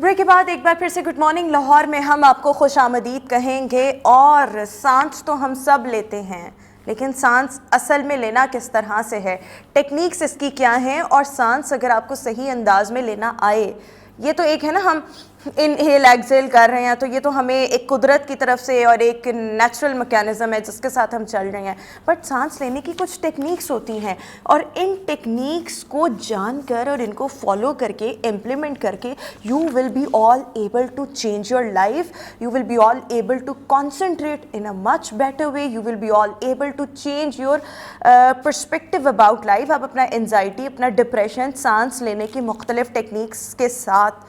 Break के बाद एक बार फिर से गुड मॉर्निंग लाहौर में हम आपको खुशामदीद कहेंगे। और सांस तो हम सब लेते हैं, लेकिन सांस असल में लेना किस तरह से है, टेक्निक्स इसकी क्या हैं, और सांस अगर आपको सही अंदाज में लेना आए, ये तो एक है ना, हम इनहेल एक्सेल कर रहे हैं तो ये तो हमें एक कुदरत की तरफ से और एक नेचुरल मैकेनिज़्म है जिसके साथ हम चल रहे हैं। बट सांस लेने की कुछ टेक्निक्स होती हैं और इन टेक्निक्स को जानकर और इनको फॉलो करके इम्प्लीमेंट करके you will be all able to change your life, you will be all able to concentrate in a much better way, you will be all able to change your perspective about life. आप अपना anxiety, अपना depression सांस लेने की मुख्तलिफ techniques के साथ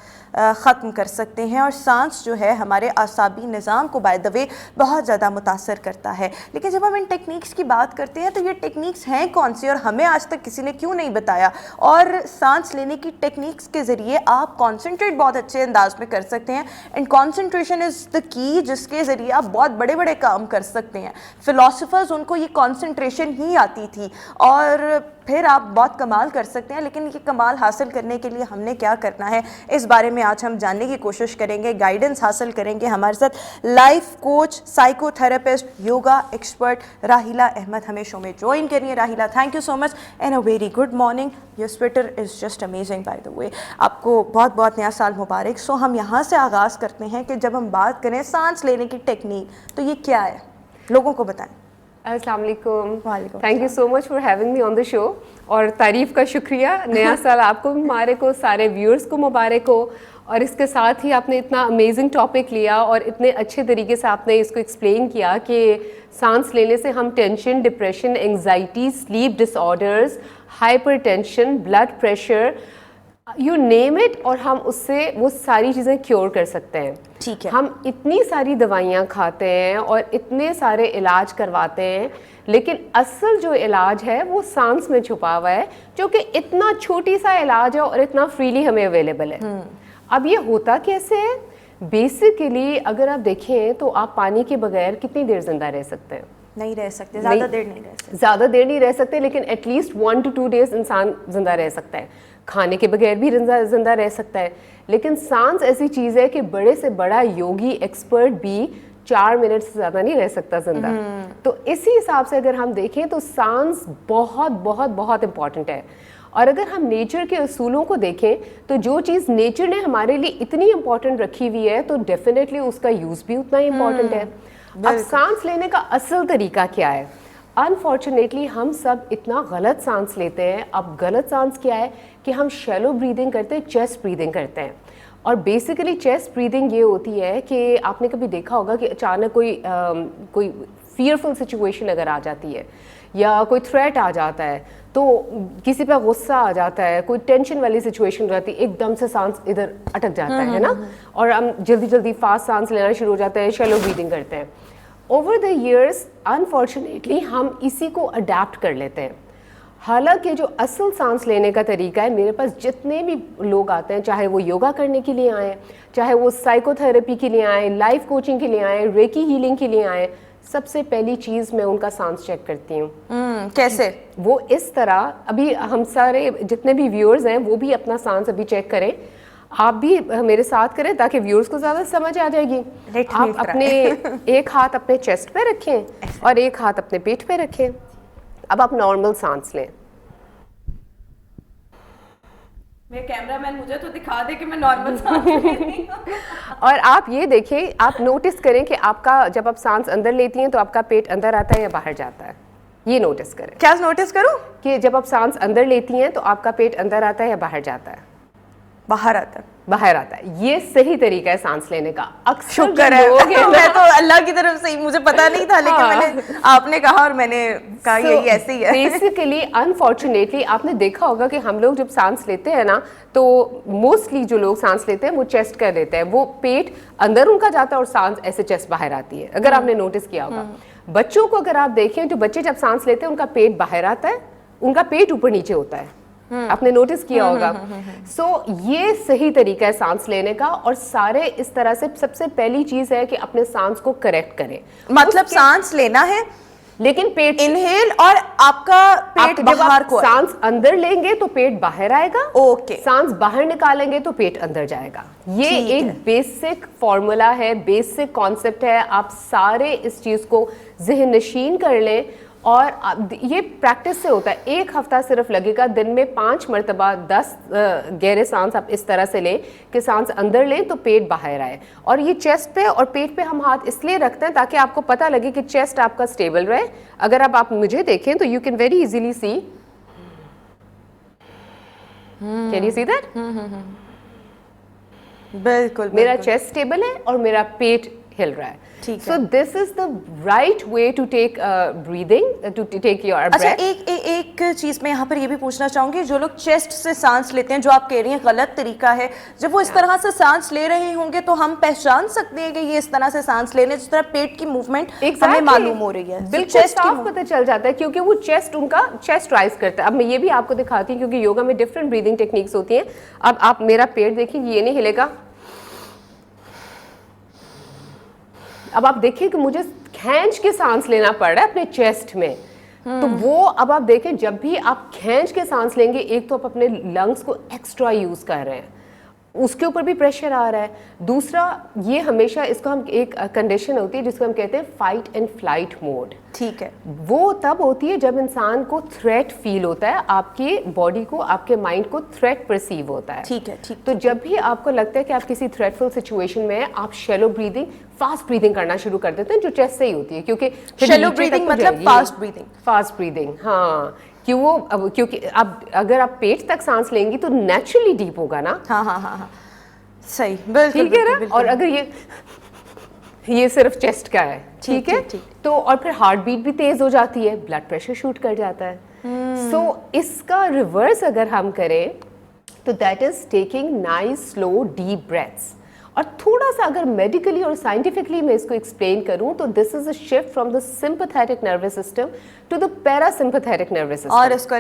ख़त्म कर सकते हैं। और सांस जो है हमारे आसाबी निज़ाम को बाय द वे बहुत ज़्यादा मुतासर करता है। लेकिन जब हम इन टेक्निक्स की बात करते हैं तो ये टेक्निक्स हैं कौन सी और हमें आज तक किसी ने क्यों नहीं बताया, और सांस लेने की टेक्निक्स के ज़रिए आप कॉन्सेंट्रेट बहुत अच्छे अंदाज में कर सकते हैं। And concentration is the key जिसके ज़रिए आप बहुत बड़े बड़े काम कर सकते हैं। फ़िलासफ़र्स उनको ये कॉन्सेंट्रेशन ही आती थी और फिर आप बहुत कमाल कर सकते हैं। लेकिन ये कमाल हासिल करने के लिए हमने क्या करना है, इस बारे में आज हम जानने की कोशिश करेंगे, गाइडेंस हासिल करेंगे। हमारे साथ life coach, psychotherapist, yoga expert राहिला अहमद हमें शो में ज्वाइन करिए। राहिला, thank you so much and a very good morning. Your sweater is just amazing by the way. आपको बहुत बहुत नया साल मुबारक। सो हम यहाँ से आगाज़ करते हैं कि जब हम बात करें सांस लेने की टेक्निक, तो ये क्या है, लोगों को बताएं। अस्सलाम वालेकुम, thank you so much for having me on the show. और तारीफ़ का शुक्रिया, नया साल आपको भी मुबारक हो, सारे व्यूअर्स को मुबारक हो। और इसके साथ ही आपने इतना अमेजिंग टॉपिक लिया और इतने अच्छे तरीके से आपने इसको एक्सप्लेन किया कि सांस लेने से हम tension, depression, anxiety, sleep disorders, hypertension, blood pressure, you name it, और हम उससे वो सारी चीज़ें क्योर कर सकते हैं। ठीक है, हम इतनी सारी दवाइयाँ खाते हैं और इतने सारे इलाज करवाते हैं, लेकिन असल जो इलाज है वो सांस में छुपा हुआ है, जो कि इतना छोटी सा इलाज है और इतना फ्रीली हमें अवेलेबल है। अब ये होता कैसे है? बेसिकली अगर आप देखें तो आप पानी के बगैर कितनी देर जिंदा रह सकते हैं? नहीं रह सकते, ज़्यादा देर नहीं रह सकते। ज़्यादा देर नहीं रह सकते, लेकिन एटलीस्ट 1 to 2 days इंसान जिंदा रह सकता है। खाने के बगैर भी जिंदा रह सकता है। लेकिन सांस ऐसी चीज़ है कि बड़े से बड़ा योगी, एक्सपर्ट भी 4 मिनट से ज़्यादा नहीं रह सकता जिंदा। तो इसी हिसाब से अगर हम देखें तो सांस बहुत बहुत बहुत इम्पॉर्टेंट है। और अगर हम नेचर के असूलों को देखें तो जो चीज़ नेचर ने हमारे लिए इतनी इम्पॉर्टेंट रखी हुई है तो डेफिनेटली उसका यूज़ भी उतना ही इम्पॉर्टेंट है। अब सांस लेने का असल तरीका क्या है? अनफॉर्चुनेटली हम सब इतना गलत सांस लेते हैं। अब गलत सांस क्या है कि हम शैलो ब्रीदिंग करते हैं, चेस्ट ब्रीदिंग करते हैं। और बेसिकली चेस्ट ब्रीदिंग ये होती है कि आपने कभी देखा होगा कि अचानक कोई फियरफुल सिचुएशन अगर आ जाती है या कोई थ्रेट आ जाता है, तो किसी पे गुस्सा आ जाता है, कोई टेंशन वाली सिचुएशन हो जाती है, एकदम से सांस इधर अटक जाता है ना, और हम जल्दी जल्दी फास्ट सांस लेना शुरू हो जाते हैं, शैलो ब्रीदिंग करते हैं। ओवर द ईयर्स अनफॉर्चुनेटली हम इसी को अडेप्ट कर लेते हैं। हालांकि जो असल सांस लेने का तरीका है, मेरे पास जितने भी लोग आते हैं, चाहे वो योगा करने के लिए आए, चाहे वो साइकोथेरेपी के लिए आए, लाइफ कोचिंग के लिए आए, रेकी हीलिंग के लिए आए, सबसे पहली चीज़ मैं उनका सांस चेक करती हूँ। कैसे? वो इस तरह, अभी हम सारे जितने भी व्यूअर्स हैं वो भी अपना सांस अभी चेक करें, आप भी मेरे साथ करें ताकि व्यूअर्स को ज़्यादा समझ आ जाएगी। आप अपने एक हाथ अपने चेस्ट पे रखें और एक हाथ अपने पेट पे रखें। अब आप नॉर्मल सांस लें। मेरे कैमरामैन मुझे तो दिखा दे कि मैं नॉर्मल सांस ले रही हूं। और आप ये देखें, आप नोटिस करें कि आपका जब आप सांस अंदर लेती हैं तो आपका पेट अंदर आता है या बाहर जाता है, ये नोटिस करें। क्या नोटिस करूं? कि जब आप सांस अंदर लेती हैं तो आपका पेट अंदर आता है या बाहर जाता है? बाहर आता है। बाहर आता है। ये सही तरीका है सांस लेने का। अक्सर शुक्र है मैं तो अल्लाह की तरफ से ही, मुझे पता नहीं था, लेकिन मैंने आपने कहा और मैंने कहा यही ऐसे ही है। बेसिकली अनफॉर्चुनेटली आपने देखा होगा कि हम लोग जब सांस लेते हैं ना, तो मोस्टली जो लोग सांस लेते हैं वो चेस्ट कर लेते हैं, वो पेट अंदर उनका जाता है और सांस ऐसे चेस्ट बाहर आती है, अगर आपने नोटिस किया होगा। बच्चों को अगर आप देखें तो बच्चे जब सांस लेते हैं उनका पेट बाहर आता है, उनका पेट ऊपर नीचे होता है, आपने नोटिस किया होगा। सो ये सही तरीका है सांस लेने का। और सारे इस तरह से सबसे पहली चीज है कि अपने सांस को करेक्ट करें। मतलब सांस लेना है लेकिन पेट इनहेल और आपका पेट जब बाहर आप को सांस अंदर लेंगे तो पेट बाहर आएगा, ओके। सांस बाहर निकालेंगे तो पेट अंदर जाएगा। ये ठीक एक है। बेसिक फॉर्मूला है, बेसिक कॉन्सेप्ट है। आप सारे इस चीज को ज़हन नशीन कर लें और ये प्रैक्टिस से होता है। एक हफ्ता सिर्फ लगेगा, दिन में 5 मरतबा 10 गहरे सांस आप इस तरह से लें कि सांस अंदर लें तो पेट बाहर आए। और ये चेस्ट पे और पेट पे हम हाथ इसलिए रखते हैं ताकि आपको पता लगे कि चेस्ट आपका स्टेबल रहे। अगर आप मुझे देखें तो you can very easily C, can you see that? बिल्कुल, मेरा बिल्कुल। चेस्ट स्टेबल है और मेरा पेट हिल रहा है। ठीक सो है। This is the right way to take breathing, to take your अच्छा, ब्रेथ। एक चीज मैं यहाँ पर ये भी पूछना चाहूंगी, जो लोग चेस्ट से सांस लेते हैं, जो आप कह रही हैं गलत तरीका है, जब वो इस तरह से सांस ले रहे होंगे तो हम पहचान सकते हैं कि ये इस तरह से सांस लेने, जिस तरह पेट की मूवमेंट हमें मालूम हो रही है? बिल्कुल साफ पता चल जाता है क्योंकि वो चेस्ट, उनका चेस्ट राइज करता है। अब मैं ये भी आपको दिखाती हूँ क्योंकि योगा में डिफरेंट ब्रीदिंग टेक्निक्स होती हैं। अब आप मेरा पेट देखिए, ये नहीं हिलेगा। अब आप देखिए कि मुझे खींच के सांस लेना पड़ रहा है अपने चेस्ट में। तो वो अब आप देखें, जब भी आप खींच के सांस लेंगे, एक तो आप अपने लंग्स को एक्स्ट्रा यूज कर रहे हैं, उसके ऊपर भी प्रेशर आ रहा है। दूसरा, ये हमेशा इसको हम एक कंडीशन होती है जिसको हम कहते हैं फाइट एंड फ्लाइट मोड। ठीक है। वो तब होती है जब इंसान को थ्रेट फील होता है, आपके बॉडी को, आपके माइंड को थ्रेट परसीव होता है। ठीक है, ठीक। तो जब भी आपको लगता है कि आप किसी थ्रेटफुल सिचुएशन में हैं, आप शैलो ब्रीदिंग, फास्ट ब्रीदिंग करना शुरू कर देते हैं, जो चेस्ट से ही होती है। क्योंकि शैलो ब्रीदिंग मतलब फास्ट ब्रीदिंग? फास्ट ब्रीदिंग, हाँ। क्योंकि अब अगर आप पेट तक सांस लेंगी तो नेचुरली डीप होगा ना। हाँ हाँ हाँ हाँ, सही, बिल्कुल। ठीक है ना। और अगर ये सिर्फ चेस्ट का है, ठीक है, तो और फिर हार्ट बीट भी तेज हो जाती है, ब्लड प्रेशर शूट कर जाता है। सो इसका रिवर्स अगर हम करें तो that is taking nice slow deep breaths. और थोड़ा सा अगर मेडिकली और साइंटिफिकली मैं इसको एक्सप्लेन करूं तो this is a shift from the sympathetic nervous system to the parasympathetic nervous system. और इसको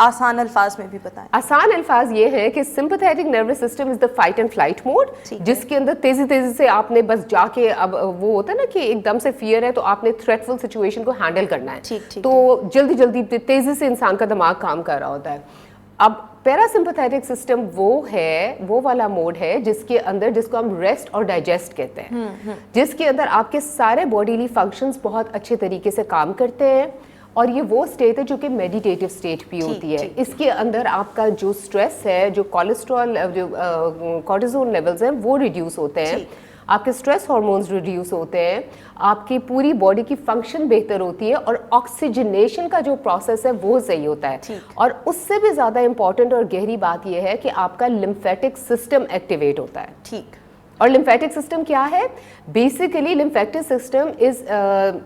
आसान अल्फाज में भी बताएं। आसान अल्फाज ये है कि sympathetic nervous system is the fight and flight mode, जिसके अंदर तेजी तेजी से आपने बस जाके, अब वो होता है ना कि एकदम से फियर है तो आपने थ्रेटफुल सिचुएशन को हैंडल करना है। तो जल्दी जल्दी तेजी से इंसान का दिमाग काम कर रहा होता है। अब पैरासिम्पैथेटिक सिस्टम वो वाला मोड है जिसके अंदर, जिसको हम रेस्ट और डाइजेस्ट कहते हैं, जिसके अंदर आपके सारे बॉडीली फंक्शंस बहुत अच्छे तरीके से काम करते हैं। और ये वो स्टेट है जो कि मेडिटेटिव स्टेट भी होती है। इसके अंदर आपका जो स्ट्रेस है, जो कोलेस्ट्रॉल, जो कॉर्टिसोल लेवल्स हैं, वो रिड्यूस होते हैं, आपके स्ट्रेस हार्मोन्स रिड्यूस होते हैं, आपकी पूरी बॉडी की फंक्शन बेहतर होती है और ऑक्सीजनेशन का जो प्रोसेस है वो सही होता है। और उससे भी ज़्यादा इंपॉर्टेंट और गहरी बात यह है कि आपका लिम्फेटिक सिस्टम एक्टिवेट होता है। ठीक। और लिम्फेटिक सिस्टम क्या है? Basically lymphatic system is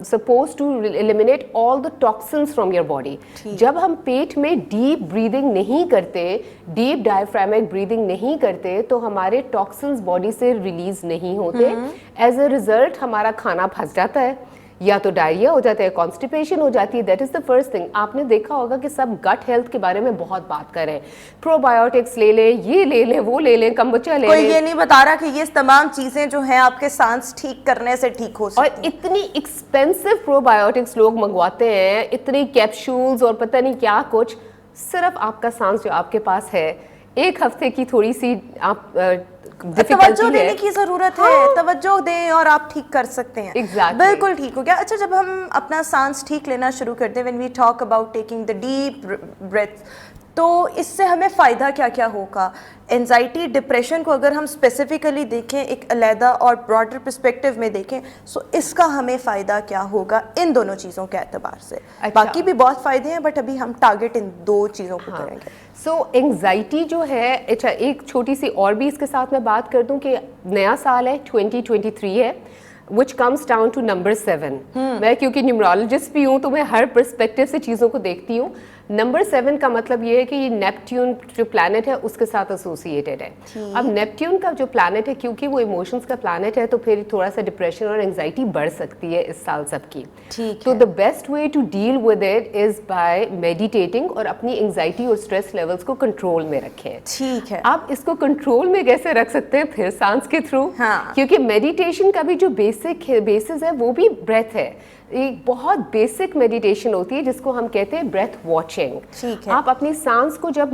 suppose to eliminate all the toxins from your body. जब हम पेट में डीप ब्रीदिंग नहीं करते, डीप डायफ्रामिक ब्रीदिंग नहीं करते, तो हमारे टॉक्सिन्स बॉडी से रिलीज नहीं होते। एज अ रिजल्ट हमारा खाना फंस जाता है, या तो डायरिया हो जाता है, कॉन्स्टिपेशन हो जाती है। That is the first thing. आपने देखा होगा कि सब गट हेल्थ के बारे में बहुत बात कर रहे हैं, प्रोबायोटिक्स ले लें, ये ले लें, वो ले लें, कम्बुचा ले लें। कोई ये नहीं बता रहा कि ये तमाम चीजें जो हैं आपके सांस ठीक करने से ठीक हो सकती हैं। और इतनी एक्सपेंसिव प्रोबायोटिक्स लोग मंगवाते हैं, इतनी कैप्सूल्स और पता नहीं क्या कुछ। सिर्फ आपका सांस जो आपके पास है, एक हफ्ते की थोड़ी सी आप तवज्जो देने की जरूरत है। तवज्जो दें और आप ठीक कर सकते हैं। बिल्कुल ठीक हो गया। अच्छा, जब हम अपना सांस ठीक लेना शुरू करते हैं, when we talk about taking the deep breath, तो इससे हमें फ़ायदा क्या क्या होगा? एंजाइटी, डिप्रेशन को अगर हम स्पेसिफिकली देखें, एक अलहदा और ब्रॉडर पर्सपेक्टिव में देखें, सो इसका हमें फ़ायदा क्या होगा इन दोनों चीज़ों के एतबार से? बाकी भी बहुत फ़ायदे हैं, बट अभी हम टारगेट इन दो चीज़ों को करेंगे। सो एंजाइटी जो है, अच्छा एक छोटी सी और भी इसके साथ मैं बात कर दूं कि नया साल है, 2023 है, which comes down to number 7। मैं क्योंकि न्यूमरोलॉजिस्ट भी हूँ तो मैं हर पर्सपेक्टिव से चीज़ों को देखती हूँ। नंबर 7 का मतलब ये है कि ये नेपट्यून जो प्लैनेट है उसके साथ एसोसिएटेड है। अब नेपट्यून का जो प्लैनेट है, क्योंकि वो इमोशंस का प्लैनेट है, तो फिर थोड़ा सा डिप्रेशन और एंजाइटी बढ़ सकती है इस साल सबकी। तो the best way to deal with it is by meditating, और अपनी एंजाइटी और स्ट्रेस लेवल्स को कंट्रोल में रखें। ठीक है। आप इसको कंट्रोल में कैसे रख सकते हैं? फिर सांस के थ्रू। क्योंकि मेडिटेशन का भी जो बेसिस है वो भी ब्रेथ है। एक बहुत बेसिक मेडिटेशन होती है जिसको हम कहते हैं ब्रेथ वॉचिंग। ठीक है। आप अपनी सांस को जब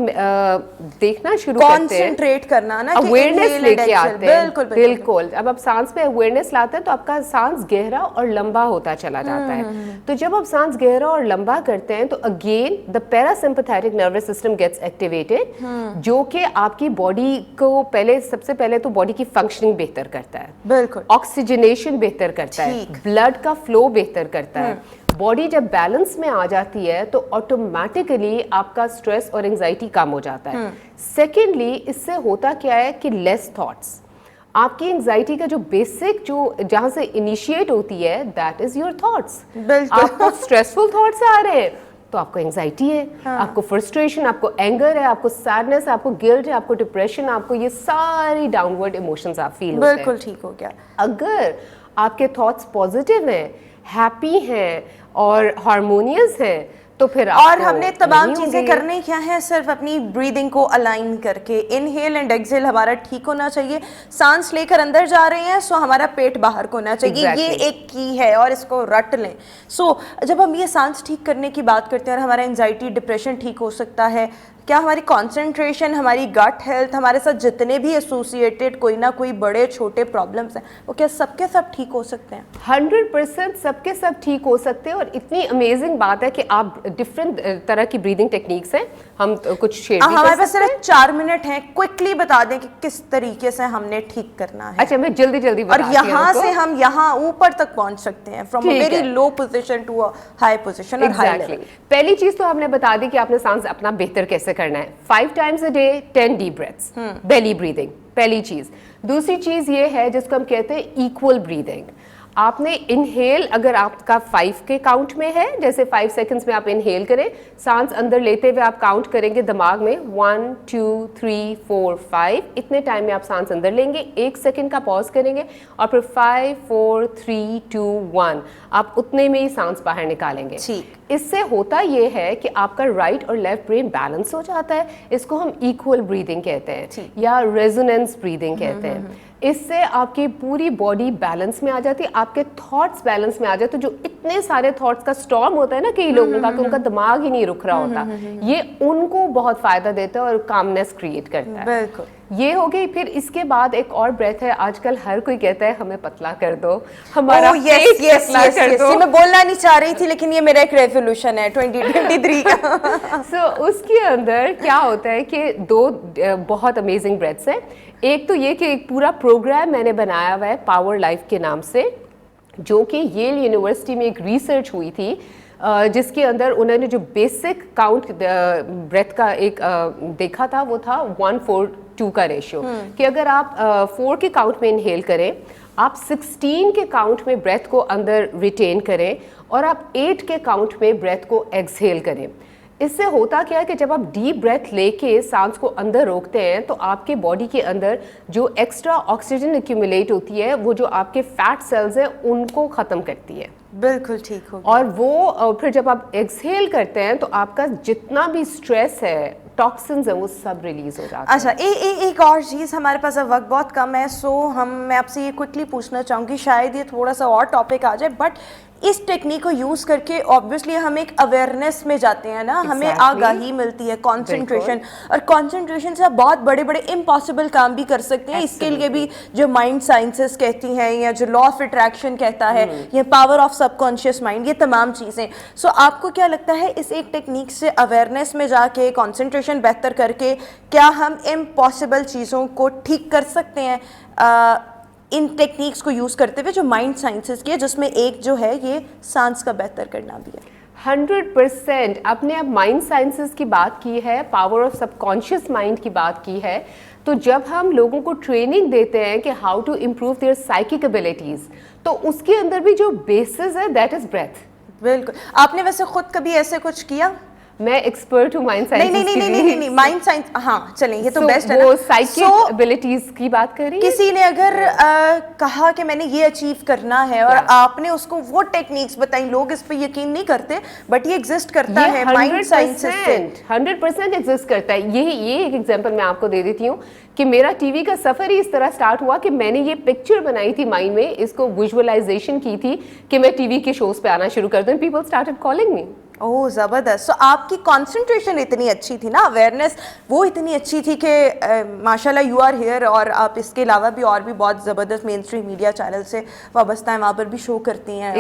देखना शुरू करते हैं, कॉन्सेंट्रेट करना ना, अवेयरनेस लेके आते हैं। बिल्कुल बिल्कुल। अब आप सांस पे अवेयरनेस लाते हैं तो आपका सांस गहरा और लंबा होता चला जाता है। तो जब आप सांस गहरा और लंबा करते हैं तो again the parasympathetic nervous system gets activated, जो कि आपकी बॉडी को सबसे पहले तो बॉडी की फंक्शनिंग बेहतर करता है, बिल्कुल, ऑक्सीजनेशन बेहतर करता है, ब्लड का फ्लो बेहतर करता है। बॉडी जब बैलेंस में आ जाती है तो ऑटोमेटिकली आपका स्ट्रेस और एंजाइटी कम हो जाता है। सेकेंडली, इससे होता क्या है कि लेस थॉट्स, आपकी एंजाइटी का जो बेसिक जो जहां से इनिशिएट होती है दैट इज योर थॉट्स। आपको स्ट्रेसफुल थॉट्स आ रहे हैं तो आपको एंजाइटी है, आपको फ्रस्ट्रेशन, आपको एंगर है, आपको सैडनेस, आपको गिल्ट है, आपको डिप्रेशन, आपको ये सारी डाउनवर्ड इमोशंस आप फील होते हैं। बिल्कुल ठीक हो गया। अगर आपके थॉट्स पॉजिटिव हैं, हैप्पी हैं और हार्मोनियस हैं तो फिर और हमने तमाम चीजें करनी क्या है, सिर्फ अपनी ब्रीदिंग को अलाइन करके इनहेल एंड एक्सहेल हमारा ठीक होना चाहिए। सांस लेकर अंदर जा रहे हैं सो हमारा पेट बाहर को होना चाहिए। ये एक की है और इसको रट लें। सो जब हम ये सांस ठीक करने की बात करते हैं और हमारा एंजाइटी डिप्रेशन ठीक हो सकता है, क्या हमारी कंसंट्रेशन, हमारी गट हेल्थ, हमारे साथ जितने भी एसोसिएटेड कोई ना कोई बड़े छोटे प्रॉब्लम्स हैं वो क्या सबके सब ठीक हो सकते हैं? 100% सबके सब ठीक हो सकते हैं। और इतनी अमेजिंग बात है कि आप डिफरेंट तरह की ब्रीदिंग टेक्निक्स हैं, हम कुछ शेयर भी हमारे पास सिर्फ 4 मिनट हैं, क्विकली बता दें कि किस तरीके से हमने ठीक करना है। अच्छा, मैं जल्दी और यहाँ से हम यहाँ ऊपर तक पहुँच सकते हैं, from very low position to a high position और हाई लेवल। पहली चीज तो हमने बता दी कि आपने सांस अपना बेहतर कैसे करना है। 5 times a day 10 deep breaths, belly breathing, पहली चीज। दूसरी चीज ये है जिसको हम कहते हैं इक्वल ब्रीदिंग। आपने इनहेल, अगर आपका 5 के काउंट में है, जैसे 5 सेकंड्स में आप इनहेल करें, सांस अंदर लेते हुए आप काउंट करेंगे दिमाग में 1 2 3 4 5, इतने टाइम में आप सांस अंदर लेंगे, 1 सेकंड का पॉज करेंगे और फिर 5 4 3 2 1 आप उतने में ही सांस बाहर निकालेंगे। इससे होता ये है कि आपका राइट और लेफ्ट ब्रेन बैलेंस हो जाता है। इसको हम इक्वल ब्रीदिंग कहते हैं या रेजोनेंस ब्रीदिंग कहते हैं। इससे आपकी पूरी बॉडी बैलेंस में आ जाती है, आपके थॉट्स बैलेंस में आ जाते हैं। जो इतने सारे थॉट्स का स्टॉर्म होता है ना कई लोगों का कि उनका दिमाग ही नहीं रुक रहा होता, ये उनको बहुत फायदा देता है और कामनेस क्रिएट करता है। बिल्कुल, ये हो गई। फिर इसके बाद एक और ब्रेथ है, आजकल हर कोई कहता है हमें पतला कर दो, हमारा पेट पतला कर दो। मैं बोलना नहीं चाह रही थी लेकिन ये मेरा एक रेवोल्यूशन है 2023 का। सो उसके अंदर क्या होता है कि 2 बहुत अमेजिंग ब्रेथ्स हैं। एक तो ये कि एक पूरा प्रोग्राम मैंने बनाया हुआ है पावर लाइफ के नाम से, जो कि येल यूनिवर्सिटी में एक रिसर्च हुई थी, जिसके अंदर उन्होंने जो बेसिक काउंट ब्रेथ का एक देखा था वो था 1:4:2 का रेशियो, कि अगर आप 4 के काउंट में इनहेल करें, आप 16 के काउंट में ब्रेथ को अंदर रिटेन करें और आप 8 के काउंट में ब्रेथ को एक्सहेल करें। इससे होता क्या है कि जब आप डीप ब्रेथ लेके सांस को अंदर रोकते हैं तो आपके बॉडी के अंदर जो एक्स्ट्रा ऑक्सीजन एक्यूमुलेट होती है वो जो आपके फैट सेल्स हैं उनको ख़त्म करती है। बिल्कुल ठीक हो। और वो फिर जब आप एक्सहेल करते हैं तो आपका जितना भी स्ट्रेस है, टॉक्सिन्स है, वो सब रिलीज हो जाता है। अच्छा, एक और चीज़, हमारे पास अब वक्त बहुत कम है, सो मैं आपसे ये क्विकली पूछना चाहूँगी, शायद ये थोड़ा सा और टॉपिक आ जाए, बट इस टेक्निक को यूज़ करके ऑब्वियसली हम एक अवेयरनेस में जाते हैं ना, हमें आगाही मिलती है, कंसंट्रेशन, और कंसंट्रेशन से आप बहुत बड़े बड़े इम्पॉसिबल काम भी कर सकते हैं। इसके लिए भी जो माइंड साइंसेस कहती हैं या जो लॉ ऑफ अट्रैक्शन कहता है या पावर ऑफ सबकॉन्शियस माइंड, ये तमाम चीज़ें। सो आपको क्या लगता है इस एक टेक्निक से अवेयरनेस में जाके कंसंट्रेशन बेहतर करके क्या हम इम्पॉसिबल चीज़ों को ठीक कर सकते हैं इन टेक्निक्स को यूज़ करते हुए, जो माइंड साइंसेस की है, जिसमें एक जो है ये सांस का बेहतर करना भी है? 100%। आपने अब माइंड साइंसेस की बात की है, पावर ऑफ सबकॉन्शियस माइंड की बात की है, तो जब हम लोगों को ट्रेनिंग देते हैं कि how to improve their psychic abilities, तो उसके अंदर भी जो बेसिस है दैट इज ब्रेथ। बिल्कुल। आपने वैसे खुद कभी ऐसे कुछ किया? मैं एक्सपर्ट हूँ माइंड नहीं साइंस नहीं नहीं नहीं नहीं नहीं माइंड साइंस, हाँ चलें ये तो बेस्ट है वो ना। साइकिक एबिलिटीज की बात कर रही है। किसी ने अगर कहा कि मैंने ये अचीव करना है और आपने उसको वो टेक्निक्स बताई, लोग इस पे यकीन नहीं करते बट ये एग्जिस्ट करता है माइंड साइंस से। 100% एग्जिस्ट करता है। ये एक एग्जांपल मैं आपको दे देती हूँ कि मेरा टीवी का सफर ही इस तरह स्टार्ट हुआ कि मैंने ये पिक्चर बनाई थी माइंड में, इसको विजुअलाइजेशन की थी कि मैं टीवी के शोज पे आना शुरू कर दूं, पीपल स्टार्टेड कॉलिंग मी। ओह ज़बरदस्त। सो आपकी कंसंट्रेशन इतनी अच्छी थी ना, अवेयरनेस वो इतनी अच्छी थी कि माशाल्लाह यू आर हियर, और आप इसके अलावा भी और भी बहुत ज़बरदस्त मेन स्ट्रीम मीडिया चैनल से वाबस्ता हैं, वहाँ पर भी शो करती हैं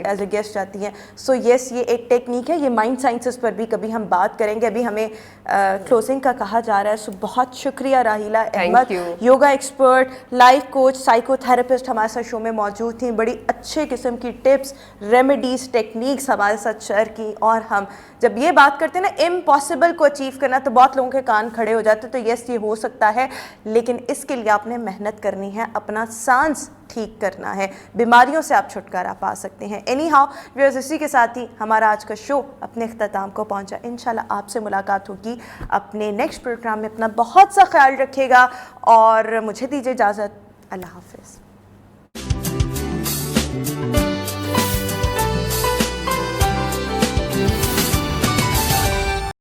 एज ए गेस्ट जाती हैं। सो येस, ये एक टेक्निक है। ये माइंड साइंसेस पर भी कभी हम बात करेंगे। अभी हमें क्लोजिंग का कहा जा रहा है। सो बहुत शुक्रिया Rahila Ahmad, yoga expert, life coach, psychotherapist हमारे साथ शो में मौजूद थी। बड़ी अच्छे किस्म की टिप्स, रेमेडीज, टेक्निक्स हमारे साथ शेयर की। और हम जब ये बात करते हैं ना इम्पॉसिबल को अचीव करना, तो बहुत लोगों के कान खड़े हो जाते हैं। तो यस, ये हो सकता है, लेकिन इसके लिए आपने मेहनत करनी है, अपना सांस ठीक करना है, बीमारियों से आप छुटकारा पा सकते हैं। एनी हाउ व्यूअर्स, इसी के साथ ही हमारा आज का शो अपने इख्तिताम को पहुंचा। इंशाल्लाह आपसे मुलाकात होगी अपने नेक्स्ट प्रोग्राम में। अपना बहुत सा ख्याल रखिएगा और मुझे दीजिए इजाज़त। अल्लाह हाफिज़।